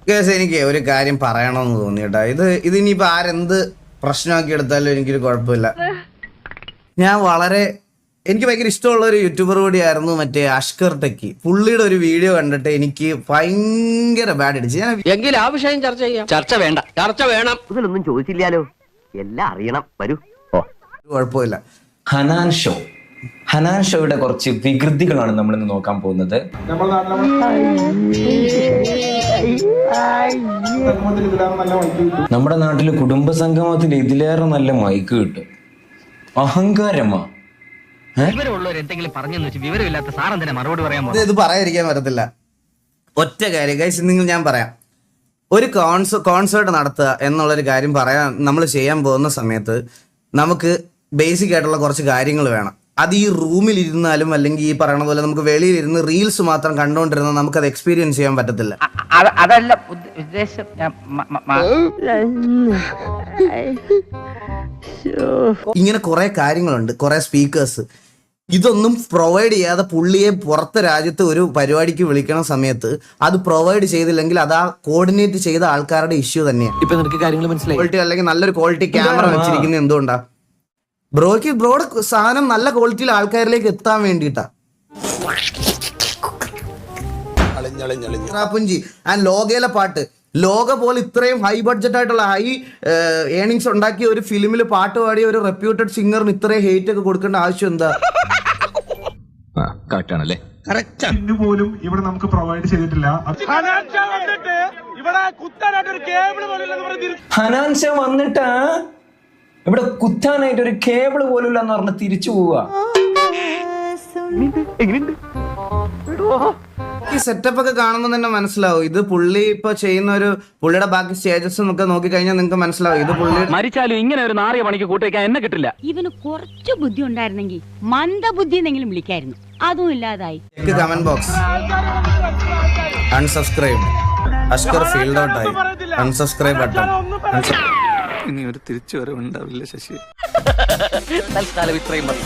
Case എനിക്ക് ഒരു കാര്യം പറയണമെന്ന് തോന്നി കേട്ടോ. ഇതിനിപ്പോ ആരെന്ത് പ്രശ്നമാക്കി എടുത്താലും എനിക്കൊരു കുഴപ്പമില്ല. എനിക്ക് ഭയങ്കര ഇഷ്ടമുള്ള ഒരു യൂട്യൂബർ കൂടിയായിരുന്നു മറ്റേ അഷ്കർ ടെക്കി. പുള്ളിയുടെ ഒരു വീഡിയോ കണ്ടിട്ട് എനിക്ക് ഭയങ്കര ബാഡ് അടിച്ചു. എങ്കിൽ ആ വിഷയം ചർച്ച ചെയ്യാം. ചർച്ച വേണ്ട, ചർച്ച വേണം. ഇതിലൊന്നും ചോദിച്ചില്ലാലോ, എല്ലാം അറിയണം. വരൂ. കുഴപ്പമില്ല. ഹനാൻ ഷോയുടെ കുറച്ച് വികൃതികളാണ് നമ്മൾ ഇന്ന് നോക്കാൻ പോകുന്നത്. നമ്മുടെ നാട്ടില് കുടുംബസംഗമത്തിൽ ഇതിലേറെ നല്ല മൈക്ക് കിട്ടും. അഹങ്കാരമാ. ഇത് പറയാതിരിക്കാൻ പറ്റത്തില്ല. ഒറ്റ കാര്യം ഗൈസ്, ഞാൻ പറയാം. ഒരു കോൺസേർട്ട് നടത്തുക എന്നുള്ളൊരു കാര്യം നമ്മൾ ചെയ്യാൻ പോകുന്ന സമയത്ത് നമുക്ക് ബേസിക് ആയിട്ടുള്ള കുറച്ച് കാര്യങ്ങൾ വേണം. അത് ഈ റൂമിൽ ഇരുന്നാലും അല്ലെങ്കിൽ ഈ പറയണ പോലെ നമുക്ക് വെളിയിലിരുന്ന് റീൽസ് മാത്രം കണ്ടുകൊണ്ടിരുന്നാൽ നമുക്കത് എക്സ്പീരിയൻസ് ചെയ്യാൻ പറ്റത്തില്ല. അതല്ല ഉദ്ദേശം. ഇങ്ങനെ കുറെ കാര്യങ്ങളുണ്ട്, കുറെ സ്പീക്കേഴ്സ്. ഇതൊന്നും പ്രൊവൈഡ് ചെയ്യാതെ പുള്ളിയെ പുറത്തെ രാജ്യത്ത് ഒരു പരിപാടിക്ക് വിളിക്കണ സമയത്ത് അത് പ്രൊവൈഡ് ചെയ്തില്ലെങ്കിൽ അത് ആ കോർഡിനേറ്റ് ചെയ്ത ആൾക്കാരുടെ ഇഷ്യൂ തന്നെയാണ്. ഇപ്പൊ നിനക്ക് കാര്യങ്ങൾ മനസ്സിലായി. ക്വാളിറ്റി അല്ലെങ്കിൽ നല്ലൊരു ക്വാളിറ്റി ക്യാമറ വെച്ചിരിക്കുന്നത് എന്തുകൊണ്ടാ? ബ്രോയുടെ സാധനം നല്ല ക്വാളിറ്റിയിൽ ആൾക്കാരിലേക്ക് എത്താൻ വേണ്ടിയിട്ടാ. ആൻഡ് ലോകയിലെ പാട്ട്, ലോക പോലെ ഇത്രയും ഹൈ ബഡ്ജറ്റ് ആയിട്ടുള്ള ഹൈ ഏണിങ്സ് ഉണ്ടാക്കിയ ഒരു ഫിലിമിൽ പാട്ട് പാടിയ ഒരു റെപ്യൂട്ടഡ് സിംഗറിന് ഇത്രയും ഹേറ്റ് ഒക്കെ കൊടുക്കേണ്ട ആവശ്യം എന്താ? പോലും ഇവിടെ നമുക്ക് പ്രൊവൈഡ് ചെയ്തിട്ടില്ല. ഹനാൻഷ വന്നിട്ട് ഇവിടെ കുത്താനായിട്ട് ഒരു കേബിൾ പോലും ഇല്ലെന്ന് പറഞ്ഞ് തിരിച്ചു പോവുക. ഈ സെറ്റപ്പ് ഒക്കെ കാണുമ്പോൾ തന്നെ മനസ്സിലാവും ഇത് പുള്ളി ഇപ്പൊ ചെയ്യുന്ന പുള്ളിയുടെ ബാക്കി സ്റ്റേജസ് ഒക്കെ നോക്കി കഴിഞ്ഞാൽ നിങ്ങൾക്ക് മനസ്സിലാവും ഇത് പുള്ളി മരിച്ചാലും ഇങ്ങനെ ഒരു നാറിയ പണിക്ക് കൂട്ടിവെക്കാൻ എന്നെ കിട്ടില്ല. ഇവന് കുറച്ച് ബുദ്ധി ഉണ്ടായിരുന്നെങ്കിൽ മന്ദബുദ്ധി എന്നെങ്കിലും വിളിക്കായിരുന്നു. അതും ഇല്ലാതായി. Comment box unsubscribe Ashkar field out ആയി. Unsubscribe button. ഇനി ഒരു തിരിച്ചു വരവുണ്ടാവില്ല ശശി. തൽക്കാലം ഇത്രയും മതി.